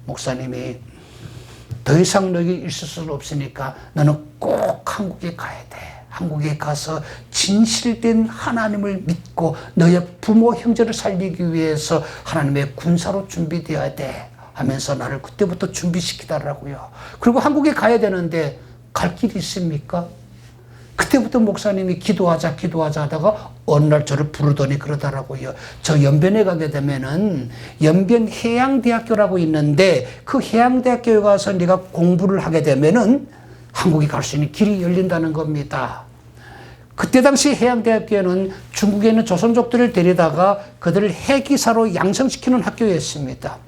목사님이 더 이상 너에게 있을 수 없으니까 너는 꼭 한국에 가야 돼. 한국에 가서 진실된 하나님을 믿고 너의 부모 형제를 살리기 위해서 하나님의 군사로 준비되어야 돼 하면서 나를 그때부터 준비시키더라고요. 그리고 한국에 가야 되는데 갈 길이 있습니까? 그때부터 목사님이 기도하자 하다가 어느 날 저를 부르더니 그러더라고요. 저 연변에 가게 되면은 연변 해양대학교라고 있는데 그 해양대학교에 가서 네가 공부를 하게 되면은 한국에 갈 수 있는 길이 열린다는 겁니다. 그때 당시 해양대학교는 중국에 있는 조선족들을 데려다가 그들을 해기사로 양성시키는 학교였습니다.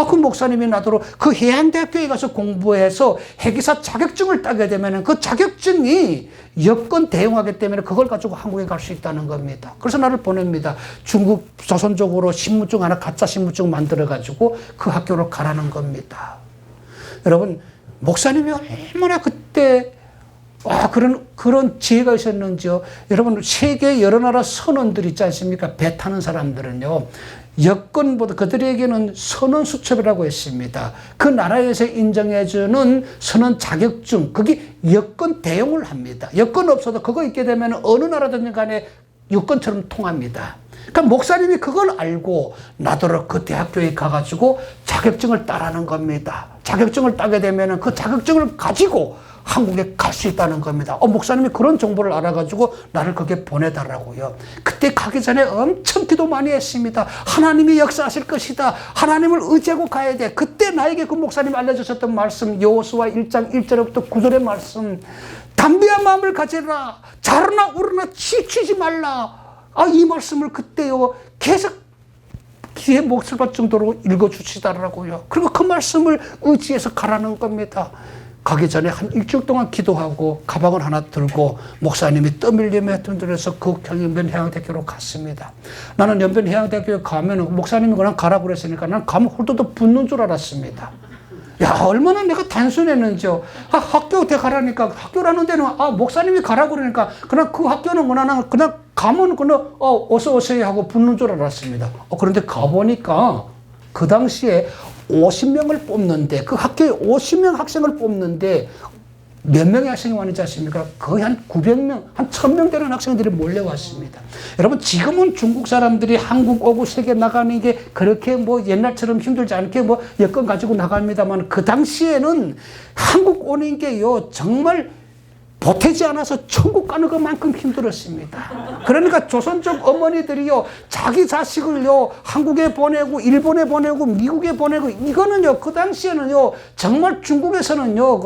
그 목사님이 나더러 그 해양대학교에 가서 공부해서 해기사 자격증을 따게 되면 그 자격증이 여건 대용하기 때문에 그걸 가지고 한국에 갈 수 있다는 겁니다. 그래서 나를 보냅니다. 중국 조선족으로 신분증 하나 가짜 신분증 만들어 가지고 그 학교로 가라는 겁니다. 여러분, 목사님이 얼마나 그때 그런 지혜가 있었는지요. 여러분, 세계 여러 나라 선원들 있지 않습니까? 배 타는 사람들은요, 여권보다 그들에게는 선원 수첩이라고 했습니다. 그 나라에서 인정해주는 선원 자격증, 그게 여권 대용을 합니다. 여권 없어도 그거 있게 되면 어느 나라든지 간에 여권처럼 통합니다. 그러니까 목사님이 그걸 알고 나더러 그 대학교에 가가지고 자격증을 따라는 겁니다. 자격증을 따게 되면 그 자격증을 가지고 한국에 갈 수 있다는 겁니다. 목사님이 그런 정보를 알아가지고 나를 거기에 보내달라고요. 그때 가기 전에 엄청 기도 많이 했습니다. 하나님이 역사하실 것이다. 하나님을 의지하고 가야 돼. 그때 나에게 그 목사님이 알려주셨던 말씀, 여호수아 1장 1절부터 9절의 말씀, 담대한 마음을 가지라. 자르나 우르나 치치지 말라. 이 말씀을 그때요 계속 귀에 목을 걸 정도로 읽어주시더라고요. 그리고 그 말씀을 의지해서 가라는 겁니다. 가기 전에 한 일주일 동안 기도하고 가방을 하나 들고 목사님이 떠밀리며 들어서 그 연변 해양대학교로 갔습니다. 나는 연변 해양대학교에 가면 목사님이 그냥 가라고 그랬으니까 난 가면 홀도도 붙는 줄 알았습니다. 야, 얼마나 내가 단순했는지요. 학교 대 가라니까, 학교라는 데는 목사님이 가라고 그러니까 그냥 그 학교는 그냥 가면 그냥 어서 오세요 하고 붙는 줄 알았습니다. 그런데 가보니까 그 당시에 50명을 뽑는데, 그 학교에 50명 학생을 뽑는데 몇 명의 학생이 왔는지 아십니까? 거의 한 900명, 한 1000명 되는 학생들이 몰려왔습니다. 여러분, 지금은 중국 사람들이 한국 오고 세계 나가는 게 그렇게 옛날처럼 힘들지 않게 여건 가지고 나갑니다만, 그 당시에는 한국 오는 게요, 정말 보태지 않아서 천국 가는 것만큼 힘들었습니다. 그러니까 조선족 어머니들이요, 자기 자식을요, 한국에 보내고, 일본에 보내고, 미국에 보내고, 이거는요, 그 당시에는요, 정말 중국에서는요,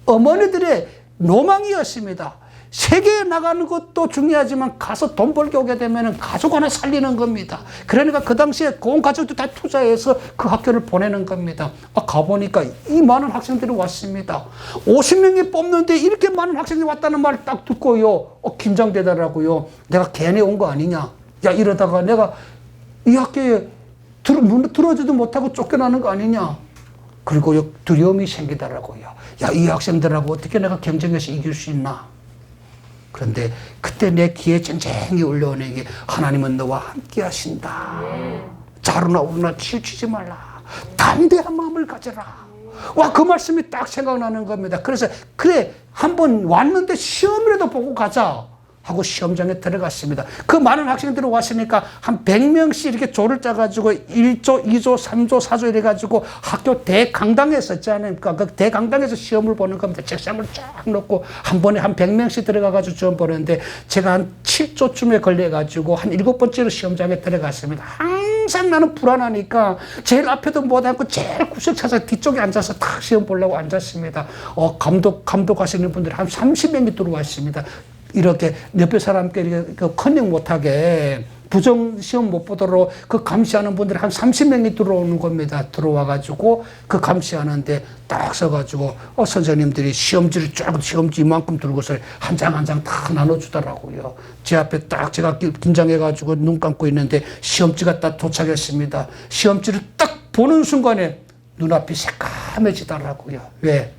어머니들의 로망이었습니다. 세계에 나가는 것도 중요하지만 가서 돈 벌게 오게 되면 가족 하나 살리는 겁니다. 그러니까 그 당시에 온 가족도 다 투자해서 그 학교를 보내는 겁니다. 가보니까 이 많은 학생들이 왔습니다. 50명이 뽑는데 이렇게 많은 학생이 왔다는 말을 딱 듣고요, 긴장되더라고요. 내가 괜히 온 거 아니냐. 야, 이러다가 내가 이 학교에 들어오지도 못하고 쫓겨나는 거 아니냐. 그리고 두려움이 생기더라고요. 야, 이 학생들하고 어떻게 내가 경쟁해서 이길 수 있나. 그런데 그때 내 귀에 쨍쨍히 울려오는 게, 하나님은 너와 함께 하신다. 자르나 우르나 치우치지 말라. 담대한 마음을 가져라. 그 말씀이 딱 생각나는 겁니다. 그래서 그래, 한번 왔는데 시험이라도 보고 가자 하고 시험장에 들어갔습니다. 그 많은 학생들이 왔으니까 한 100명씩 이렇게 조를 짜가지고 1조, 2조, 3조, 4조 이래가지고 학교 대강당에서 있지 않습니까? 그 대강당에서 시험을 보는 겁니다. 책상을 쫙 놓고 한 번에 한 100명씩 들어가가지고 시험 보는데, 제가 한 7조쯤에 걸려가지고 한 7번째로 시험장에 들어갔습니다. 항상 나는 불안하니까 제일 앞에도 못 앉고 제일 구석 찾아 뒤쪽에 앉아서 딱 시험 보려고 앉았습니다. 감독하시는 분들이 한 30명이 들어왔습니다. 이렇게 옆에 사람끼리 커닝 못하게 부정 시험 못 보도록 그 감시하는 분들이 한 30명이 들어오는 겁니다. 들어와가지고 그 감시하는데 딱 서가지고 선생님들이 시험지를 쫙, 시험지 이만큼 들고서 한 장 한 장 다 나눠주더라고요. 제 앞에 딱 제가 긴장해가지고 눈 감고 있는데 시험지가 딱 도착했습니다. 시험지를 딱 보는 순간에 눈앞이 새까매지더라고요. 왜?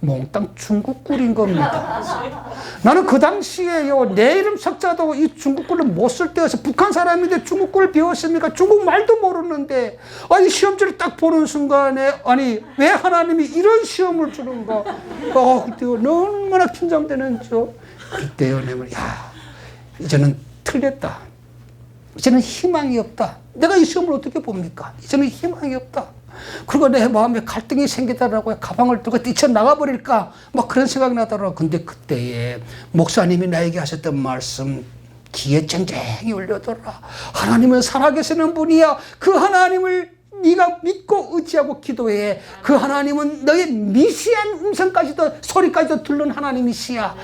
몽땅 중국 꿀인 겁니다. 나는 그 당시에요, 내 이름 석자도 이 중국글을 못 쓸 때여서 북한 사람인데 중국글 배웠습니까? 중국말도 모르는데, 아니, 시험지를 딱 보는 순간에, 아니, 왜 하나님이 이런 시험을 주는가? 그때요, 얼마나 긴장되는지요. 그때요, 내가, 야, 이제는 틀렸다. 이제는 희망이 없다. 내가 이 시험을 어떻게 봅니까? 이제는 희망이 없다. 그리고 내 마음에 갈등이 생기더라고요. 가방을 들고 뛰쳐나가버릴까? 막 그런 생각이 나더라고요. 근데 그때에 목사님이 나에게 하셨던 말씀, 귀에 쨍쨍이 울려더라. 하나님은 살아계시는 분이야. 그 하나님을 네가 믿고 의지하고 기도해. 그 하나님은 너의 미시한 음성까지도, 소리까지도 듣는 하나님이시야.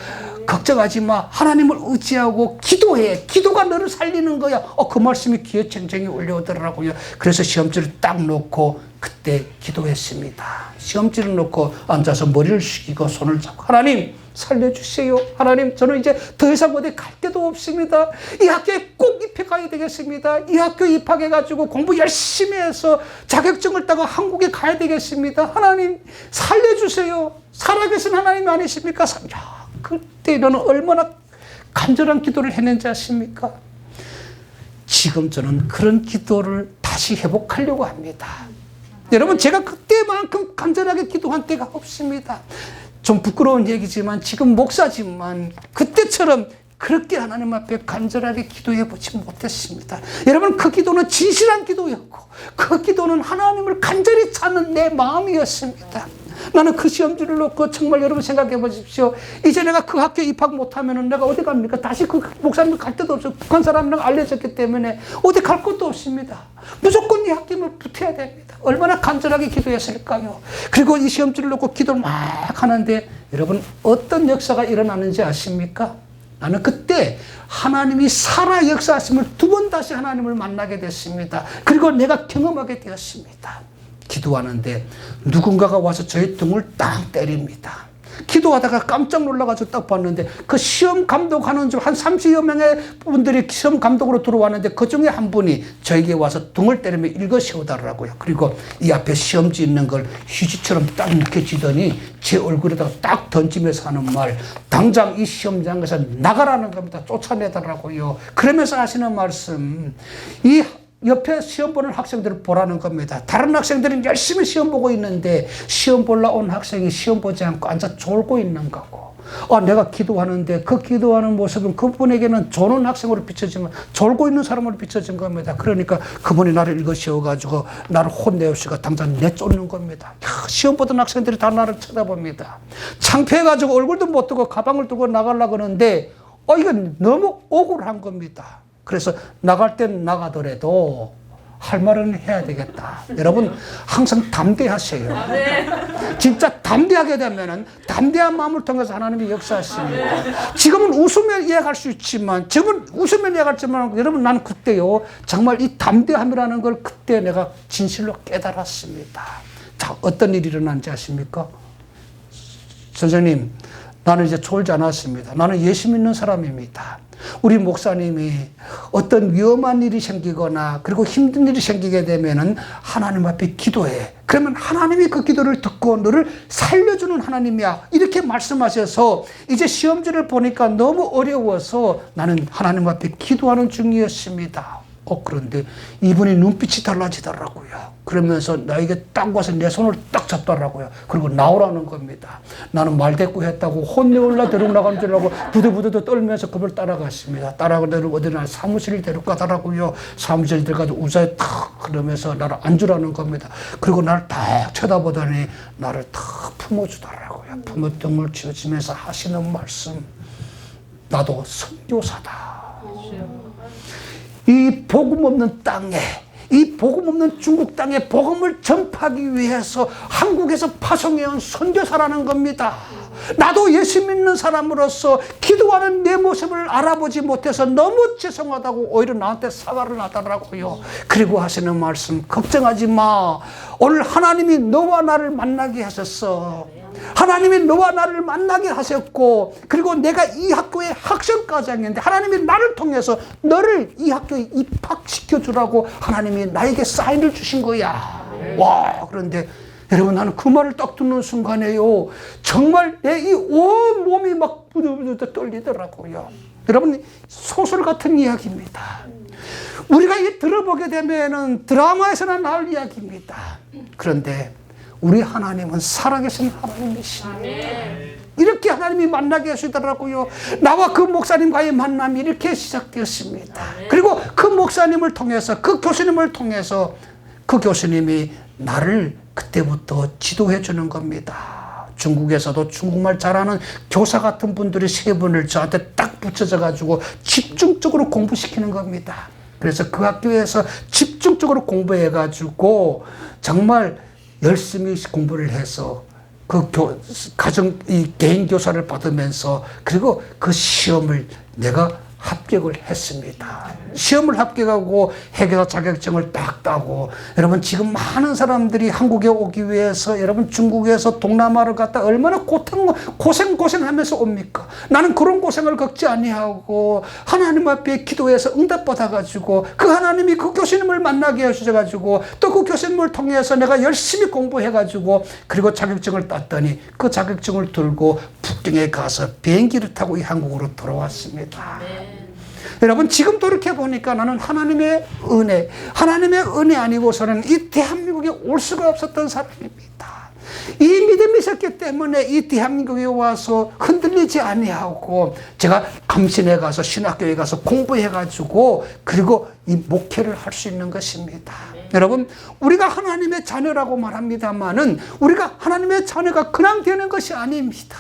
걱정하지 마. 하나님을 의지하고 기도해. 기도가 너를 살리는 거야. 그 말씀이 귀에 쟁쟁이 올려오더라고요. 그래서 시험지를 딱 놓고 그때 기도했습니다. 시험지를 놓고 앉아서 머리를 숙이고 손을 잡고, 하나님 살려주세요. 하나님, 저는 이제 더 이상 어디 갈 데도 없습니다. 이 학교에 꼭 입학해야 되겠습니다. 이 학교에 입학해가지고 공부 열심히 해서 자격증을 따고 한국에 가야 되겠습니다. 하나님 살려주세요. 살아계신 하나님 아니십니까? 야, 그때 너는 얼마나 간절한 기도를 했는지 아십니까? 지금 저는 그런 기도를 다시 회복하려고 합니다. 여러분, 제가 그때만큼 간절하게 기도한 때가 없습니다. 좀 부끄러운 얘기지만 지금 목사지만 그때처럼 그렇게 하나님 앞에 간절하게 기도해 보지 못했습니다. 여러분, 그 기도는 진실한 기도였고 그 기도는 하나님을 간절히 찾는 내 마음이었습니다. 나는 그 시험지를 놓고 정말 여러분 생각해 보십시오. 이제 내가 그 학교에 입학 못하면 내가 어디 갑니까? 다시 그 목사님 갈 데도 없어요. 북한 사람이랑 알려졌기 때문에 어디 갈 것도 없습니다. 무조건 이 학교에 붙어야 됩니다. 얼마나 간절하게 기도했을까요? 그리고 이 시험지를 놓고 기도를 막 하는데 여러분, 어떤 역사가 일어나는지 아십니까? 나는 그때 하나님이 살아 역사하심을 두 번 다시 하나님을 만나게 됐습니다. 그리고 내가 경험하게 되었습니다. 기도하는데 누군가가 와서 저의 등을 딱 때립니다. 기도하다가 깜짝 놀라가지고 딱 봤는데 그 시험 감독하는 중 한 30여 명의 분들이 시험 감독으로 들어왔는데 그 중에 한 분이 저에게 와서 등을 때리며 읽어 세우더라고요. 그리고 이 앞에 시험지 있는 걸 휴지처럼 딱 느껴지더니 제 얼굴에다가 딱 던지면서 하는 말, 당장 이 시험장에서 나가라는 겁니다. 쫓아내더라고요. 그러면서 하시는 말씀, 이 옆에 시험 보는 학생들을 보라는 겁니다. 다른 학생들은 열심히 시험 보고 있는데 시험 보러 온 학생이 시험 보지 않고 앉아 졸고 있는 거고, 내가 기도하는데 그 기도하는 모습은 그분에게는 조는 학생으로 비춰지면 졸고 있는 사람으로 비춰진 겁니다. 그러니까 그분이 나를 읽어 세워가지고 나를 혼내시고 당장 내쫓는 겁니다. 시험 보던 학생들이 다 나를 쳐다봅니다. 창피해가지고 얼굴도 못 뜨고 가방을 들고 나가려고 하는데 이건 너무 억울한 겁니다. 그래서 나갈 땐 나가더라도 할 말은 해야 되겠다. 여러분, 항상 담대하세요. 진짜 담대하게 되면은 담대한 마음을 통해서 하나님이 역사하십니다. 지금은 웃으며 이해할 수 있지만, 여러분, 나는 그때요, 정말 이 담대함이라는 걸 그때 내가 진실로 깨달았습니다. 자, 어떤 일이 일어난지 아십니까? 선생님, 나는 이제 졸지 않았습니다. 나는 예수 믿는 사람입니다. 우리 목사님이 어떤 위험한 일이 생기거나 그리고 힘든 일이 생기게 되면은 하나님 앞에 기도해. 그러면 하나님이 그 기도를 듣고 너를 살려주는 하나님이야. 이렇게 말씀하셔서 이제 시험지를 보니까 너무 어려워서 나는 하나님 앞에 기도하는 중이었습니다. 그런데 이분이 눈빛이 달라지더라고요. 그러면서 나에게 딱 와서 내 손을 딱 잡더라고요. 그리고 나오라는 겁니다. 나는 말대꾸했다고 혼내올라 데리고 나가는 줄 알고 부들부들 떨면서 그걸 따라갔습니다. 따라가서 어디나 사무실을 데려가더라고요. 사무실 들어가서 우사에 탁 그러면서 나를 앉으라는 겁니다. 그리고 나를 딱 쳐다보더니 나를 탁 품어주더라고요. 품어 등을 쥐어주면서 하시는 말씀, 나도 선교사다. 이 복음 없는 땅에, 이 복음 없는 중국 땅에 복음을 전파하기 위해서 한국에서 파송해온 선교사라는 겁니다. 나도 예수 믿는 사람으로서 기도하는 내 모습을 알아보지 못해서 너무 죄송하다고 오히려 나한테 사과를 하더라고요. 그리고 하시는 말씀, 걱정하지 마. 오늘 하나님이 너와 나를 만나게 하셨어. 하나님이 너와 나를 만나게 하셨고, 그리고 내가 이 학교에 학생까지 했는데 하나님이 나를 통해서 너를 이 학교에 입학시켜 주라고 하나님이 나에게 사인을 주신 거야. 와, 그런데 여러분, 나는 그 말을 딱 듣는 순간에요, 정말 내 이 온 몸이 막 부들부들 떨리더라고요. 여러분, 소설 같은 이야기입니다. 우리가 이 들어보게 되면은 드라마에서나 나올 이야기입니다. 그런데 우리 하나님은 살아계신 하나님이십니다. 이렇게 하나님이 만나게 하시더라고요. 나와 그 목사님과의 만남이 이렇게 시작되었습니다. 그리고 그 목사님을 통해서, 그 교수님을 통해서 그 교수님이 나를 그때부터 지도해 주는 겁니다. 중국에서도 중국말 잘하는 교사 같은 분들이 3분을 저한테 딱 붙여져 가지고 집중적으로 공부시키는 겁니다. 그래서 그 학교에서 집중적으로 공부해 가지고 정말 열심히 공부를 해서 그 이 개인 교사를 받으면서, 그리고 그 시험을 내가 합격을 했습니다. 시험을 합격하고 회계사 자격증을 딱 따고, 여러분 지금 많은 사람들이 한국에 오기 위해서 여러분 중국에서 동남아를 갔다 얼마나 고생하면서 옵니까? 나는 그런 고생을 겪지 아니하고 하나님 앞에 기도해서 응답받아가지고 그 하나님이 그 교수님을 만나게 하셔가지고 또 그 교수님을 통해서 내가 열심히 공부해가지고 그리고 자격증을 땄더니 그 자격증을 들고 북경에 가서 비행기를 타고 이 한국으로 돌아왔습니다. 여러분 지금 돌이켜보니까 나는 하나님의 은혜 아니고서는 이 대한민국에 올 수가 없었던 사람입니다. 이 믿음이 있었기 때문에 이 대한민국에 와서 흔들리지 아니하고 제가 감신에 가서 신학교에 가서 공부해가지고 그리고 이 목회를 할 수 있는 것입니다. 여러분 우리가 하나님의 자녀라고 말합니다마는 우리가 하나님의 자녀가 그냥 되는 것이 아닙니다.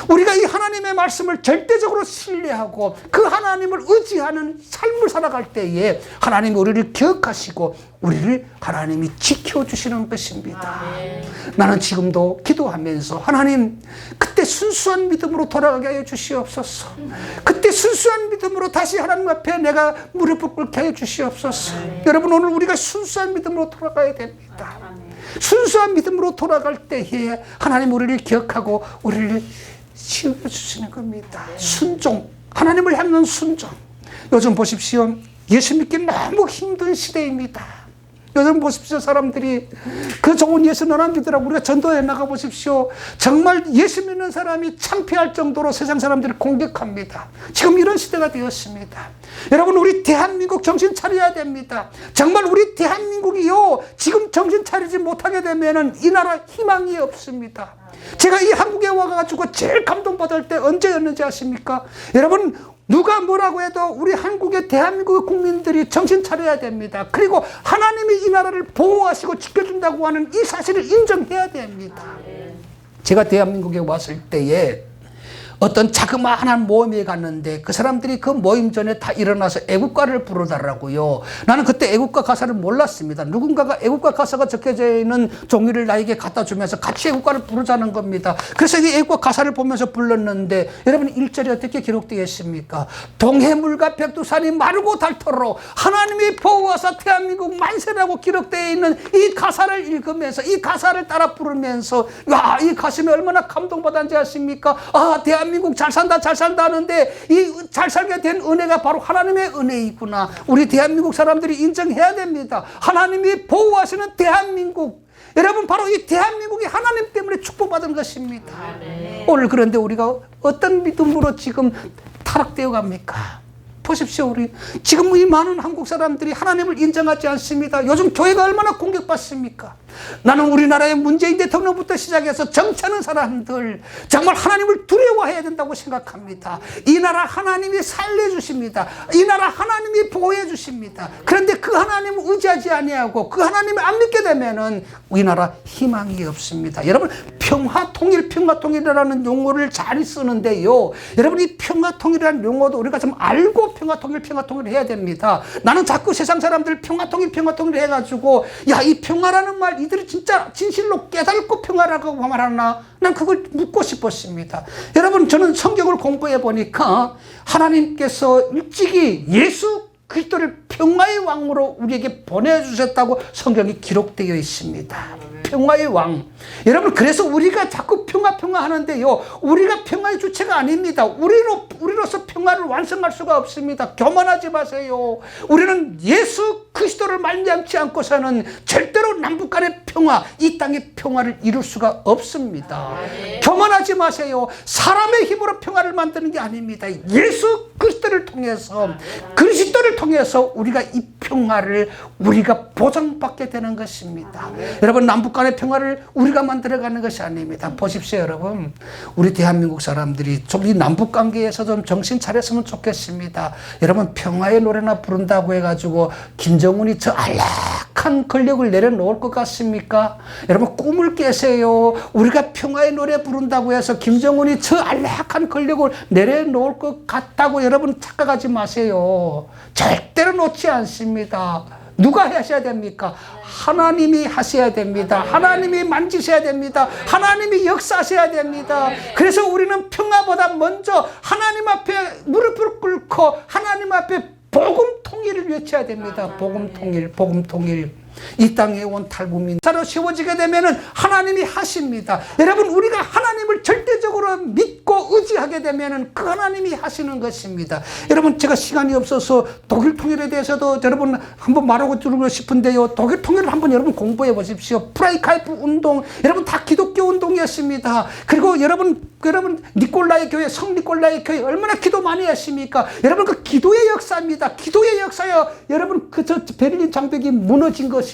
우리가 이 하나님의 말씀을 절대적으로 신뢰하고 그 하나님을 의지하는 삶을 살아갈 때에 하나님이 우리를 기억하시고 우리를 하나님이 지켜주시는 것입니다. 나는 지금도 기도하면서 하나님 그때 순수한 믿음으로 돌아가게 하여 주시옵소서. 그때 순수한 믿음으로 다시 하나님 앞에 내가 무릎을 꿇게 하여 주시옵소서. 여러분 오늘 우리가 순수한 믿음으로 돌아가야 됩니다. 순수한 믿음으로 돌아갈 때에 하나님 우리를 기억하고 우리를 지어주시는 겁니다. 순종, 하나님을 향한 순종. 요즘 보십시오. 예수 믿기 너무 힘든 시대입니다. 요즘 보십시오. 사람들이 그 좋은 예수는 안 믿더라고. 우리가 전도에 나가 보십시오. 정말 예수 믿는 사람이 창피할 정도로 세상 사람들을 공격합니다. 지금 이런 시대가 되었습니다. 여러분 우리 대한민국 정신 차려야 됩니다. 정말 우리 대한민국이요 지금 정신 차리지 못하게 되면은 이 나라 희망이 없습니다. 제가 이 한국에 와가지고 제일 감동받을 때 언제였는지 아십니까? 여러분 누가 뭐라고 해도 우리 한국의 대한민국의 국민들이 정신 차려야 됩니다. 그리고 하나님이 이 나라를 보호하시고 지켜준다고 하는 이 사실을 인정해야 됩니다. 제가 대한민국에 왔을 때에 어떤 자그마한 모임에 갔는데 그 사람들이 그 모임 전에 다 일어나서 애국가를 부르더라고요. 나는 그때 애국가 가사를 몰랐습니다. 누군가가 애국가 가사가 적혀져 있는 종이를 나에게 갖다 주면서 같이 애국가를 부르자는 겁니다. 그래서 이 애국가 가사를 보면서 불렀는데 여러분 1절이 어떻게 기록되어 있습니까? 동해물과 백두산이 마르고 닳도록 하나님이 보호하사 대한민국 만세라고 기록되어 있는 이 가사를 읽으면서 이 가사를 따라 부르면서 와, 이 가슴에 얼마나 감동받았는지 아십니까? 아, 대한민국 잘 산다 하는데 이 잘 살게 된 은혜가 바로 하나님의 은혜이구나. 우리 대한민국 사람들이 인정해야 됩니다. 하나님이 보호하시는 대한민국. 여러분 바로 이 대한민국이 하나님 때문에 축복받은 것입니다. 오늘 그런데 우리가 어떤 믿음으로 지금 타락되어 갑니까? 보십시오. 우리 지금 이 많은 한국 사람들이 하나님을 인정하지 않습니다. 요즘 교회가 얼마나 공격받습니까? 나는 우리나라의 문재인 대통령부터 시작해서 정치하는 사람들 정말 하나님을 두려워해야 된다고 생각합니다. 이 나라 하나님이 살려주십니다. 이 나라 하나님이 보호해 주십니다. 그런데 그 하나님을 의지하지 아니하고 그 하나님을 안 믿게 되면은 우리나라 희망이 없습니다. 여러분 평화통일이라는 용어를 잘 쓰는데요. 여러분 이 평화통일이라는 용어도 우리가 좀 알고 평화통일 해야 됩니다. 나는 자꾸 세상 사람들 평화통일 해가지고 야, 이 평화라는 말 이들이 진짜 진실로 깨닫고 평화라고 말하나? 난 그걸 묻고 싶었습니다. 여러분 저는 성경을 공부해 보니까 하나님께서 일찍이 예수 그리스도를 평화의 왕으로 우리에게 보내주셨다고 성경이 기록되어 있습니다. 평화의 왕. 여러분, 그래서 우리가 자꾸 평화 하는데요, 우리가 평화의 주체가 아닙니다. 우리로서 평화를 완성할 수가 없습니다. 교만하지 마세요. 우리는 예수 그리스도를 말미암지 않고서는 절대로 남북 간의 평화, 이 땅의 평화를 이룰 수가 없습니다. 교만하지 마세요. 사람의 힘으로 평화를 만드는 게 아닙니다. 예수 그리스도를 통해서, 그리스도를 통해서 우리가 이 평화를 우리가 보장받게 되는 것입니다. 여러분, 남북 간의 평화를 우리가 만들어가는 것이 아닙니다. 보십시오, 여러분. 우리 대한민국 사람들이 좀 이 남북 관계에서 좀 정신 차렸으면 좋겠습니다. 여러분, 평화의 노래나 부른다고 해가지고 김정은이 저 안락한 권력을 내려놓을 것 같습니까? 여러분, 꿈을 깨세요. 우리가 평화의 노래 부른다고 해서 김정은이 저 안락한 권력을 내려놓을 것 같다고 여러분 착각하지 마세요. 절대로 놓지 않습니다. 누가 하셔야 됩니까? 하나님이 하셔야 됩니다. 하나님이 만지셔야 됩니다. 하나님이 역사하셔야 됩니다. 그래서 우리는 평화보다 먼저 하나님 앞에 무릎을 꿇고 하나님 앞에 복음 통일을 외쳐야 됩니다. 복음 통일, 복음 통일. 이 땅에 온 탈북민 사로 세워지게 되면은 하나님이 하십니다. 여러분, 우리가 하나님을 절대적으로 믿고 의지하게 되면은 그 하나님이 하시는 것입니다. 여러분, 제가 시간이 없어서 독일 통일에 대해서도 여러분 한번 말하고 들고 싶은데요, 독일 통일을 한번 여러분 공부해 보십시오. 프라이카이프 운동, 여러분 다 기독교 운동이었습니다. 그리고 여러분 니콜라이 교회, 성 니콜라이 교회 얼마나 기도 많이 했습니까? 여러분, 그 기도의 역사입니다. 기도의 역사요. 여러분, 그 베를린 장벽이 무너진 것입니다.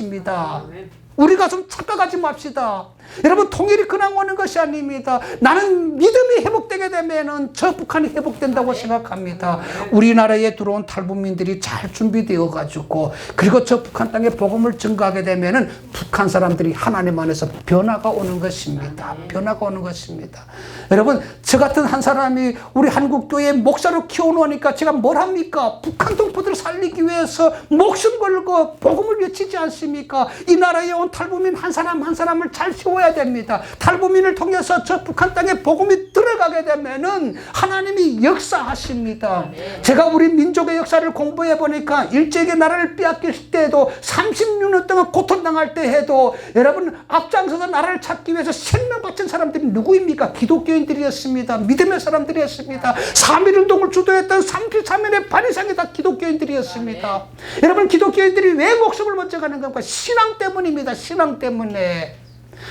우리가 좀 착각하지 맙시다. 여러분, 통일이 그냥 오는 것이 아닙니다. 나는 믿음이 회복되게 되면은 저 북한이 회복된다고 생각합니다. 우리나라에 들어온 탈북민들이 잘 준비되어 가지고, 그리고 저 북한 땅에 복음을 증거하게 되면은 북한 사람들이 하나님 안에서 변화가 오는 것입니다. 변화가 오는 것입니다. 여러분, 저 같은 한 사람이 우리 한국교회 목사로 키워놓으니까 제가 뭘 합니까? 북한 동포들을 살리기 위해서 목숨 걸고 복음을 외치지 않습니까? 이 나라에 온 탈북민 한 사람 한 사람을 잘 세워야 됩니다. 탈북민을 통해서 저 북한 땅에 복음이 들어가게 되면은 하나님이 역사하십니다. 제가 우리 민족의 역사를 공부해 보니까 일제에게 나라를 빼앗길 때에도 36년 동안 고통당할 때 해도 여러분 앞장서서 나라를 찾기 위해서 생명 바친 사람들이 누구입니까? 기독교인들이었습니다. 믿음의 사람들이었습니다. 3.1운동을 주도했던 33년의 반 이상이 다 기독교인들이었습니다. 여러분, 기독교인들이 왜 목숨을 먼저 가는 겁니까? 신앙 때문입니다. 신앙 때문에.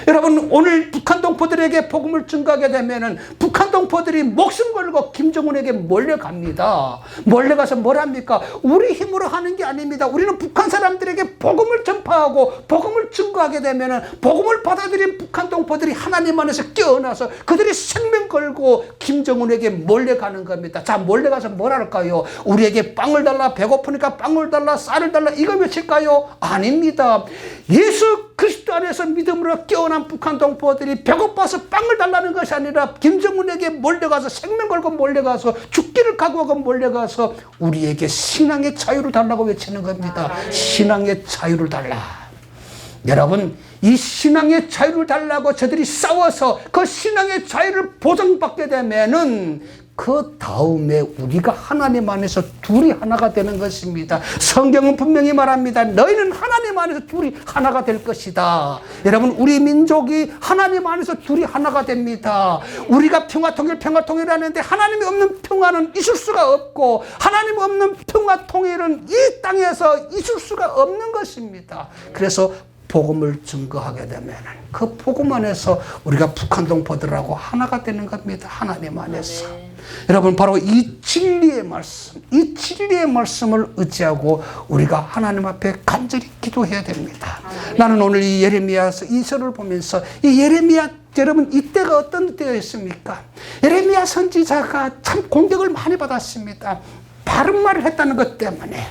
여러분, 오늘 북한 동포들에게 복음을 증거하게 되면은 북한 동포들이 목숨 걸고 김정은에게 몰려갑니다. 몰려가서 뭘 합니까? 우리 힘으로 하는 게 아닙니다. 우리는 북한 사람들에게 복음을 전파하고 복음을 증거하게 되면은 복음을 받아들인 북한 동포들이 하나님 안에서 깨어나서 그들이 생명 걸고 김정은에게 몰려가는 겁니다. 자, 몰려가서 뭘 할까요? 우리에게 빵을 달라, 배고프니까 빵을 달라, 쌀을 달라, 이거 외칠까요? 아닙니다. 예수 그리스도 안에서 믿음으로 깨어난 북한 동포들이 배고파서 빵을 달라는 것이 아니라 김정은에게 몰려가서 생명 걸고 몰려가서 죽기를 각오하고 몰려가서 우리에게 신앙의 자유를 달라고 외치는 겁니다. 신앙의 자유를 달라. 여러분, 이 신앙의 자유를 달라고 저들이 싸워서 그 신앙의 자유를 보장받게 되면은 그 다음에 우리가 하나님 안에서 둘이 하나가 되는 것입니다. 성경은 분명히 말합니다. 너희는 하나님 안에서 둘이 하나가 될 것이다. 여러분, 우리 민족이 하나님 안에서 둘이 하나가 됩니다. 우리가 평화 통일 하는데 하나님이 없는 평화는 있을 수가 없고 하나님 없는 평화 통일은 이 땅에서 있을 수가 없는 것입니다. 그래서 복음을 증거하게 되면 그 복음 안에서 우리가 북한 동포들하고 하나가 되는 겁니다. 하나님 안에서. 여러분, 바로 이 진리의 말씀, 이 진리의 말씀을 의지하고 우리가 하나님 앞에 간절히 기도해야 됩니다. 나는 오늘 이 예레미야서 이서를 보면서 이 예레미야, 여러분, 이때가 어떤 때였습니까? 예레미야 선지자가 참 공격을 많이 받았습니다. 바른 말을 했다는 것 때문에.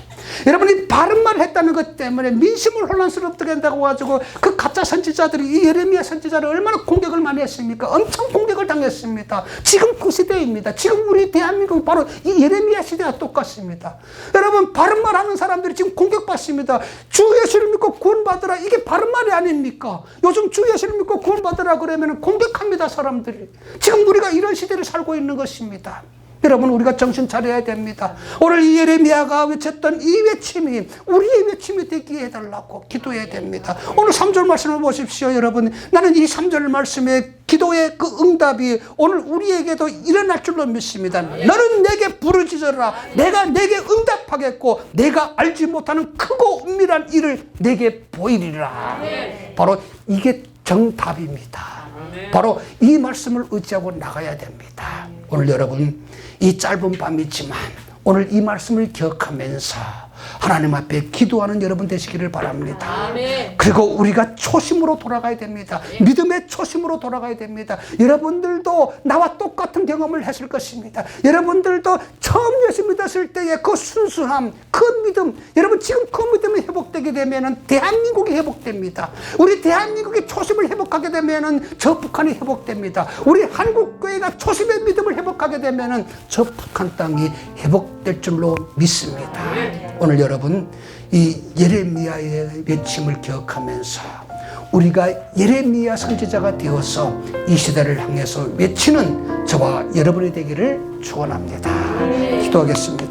여러분이 바른 말을 했다는 것 때문에 민심을 혼란스럽게 한다고 가지고 그 가짜 선지자들이 이 예레미야 선지자를 얼마나 공격을 많이 했습니까? 엄청 공격을 당했습니다. 지금 그 시대입니다. 지금 우리 대한민국 바로 이 예레미야 시대와 똑같습니다. 여러분, 바른 말 하는 사람들이 지금 공격받습니다. 주 예수를 믿고 구원받으라, 이게 바른 말이 아닙니까? 요즘 주 예수를 믿고 구원받으라 그러면 공격합니다, 사람들이. 지금 우리가 이런 시대를 살고 있는 것입니다. 여러분, 우리가 정신 차려야 됩니다. 오늘 이 예레미야가 외쳤던 이 외침이 우리의 외침이 되게 해달라고 기도해야 됩니다. 오늘 3절 말씀을 보십시오. 여러분, 나는 이 3절 말씀에 기도의 그 응답이 오늘 우리에게도 일어날 줄로 믿습니다. 너는 내게 부르짖어라. 내가 내게 응답하겠고 내가 알지 못하는 크고 은밀한 일을 내게 보이리라. 바로 이게 정답입니다. 바로 이 말씀을 의지하고 나가야 됩니다. 오늘 여러분, 이 짧은 밤이지만 오늘 이 말씀을 기억하면서 하나님 앞에 기도하는 여러분 되시기를 바랍니다. 그리고 우리가 초심으로 돌아가야 됩니다. 믿음의 초심으로 돌아가야 됩니다. 여러분들도 나와 똑같은 경험을 했을 것입니다. 여러분들도 처음 예수 믿었을 때의 그 순수함, 그 믿음, 여러분 지금 그 믿음이 회복되게 되면은 대한민국이 회복됩니다. 우리 대한민국이 초심을 회복하게 되면은 저 북한이 회복됩니다. 우리 한국교회가 초심의 믿음을 회복하게 되면은 저 북한 땅이 회복될 줄로 믿습니다. 오늘 여러분, 이 예레미야의 외침을 기억하면서 우리가 예레미야 선지자가 되어서 이 시대를 향해서 외치는 저와 여러분이 되기를 축원합니다. 기도하겠습니다.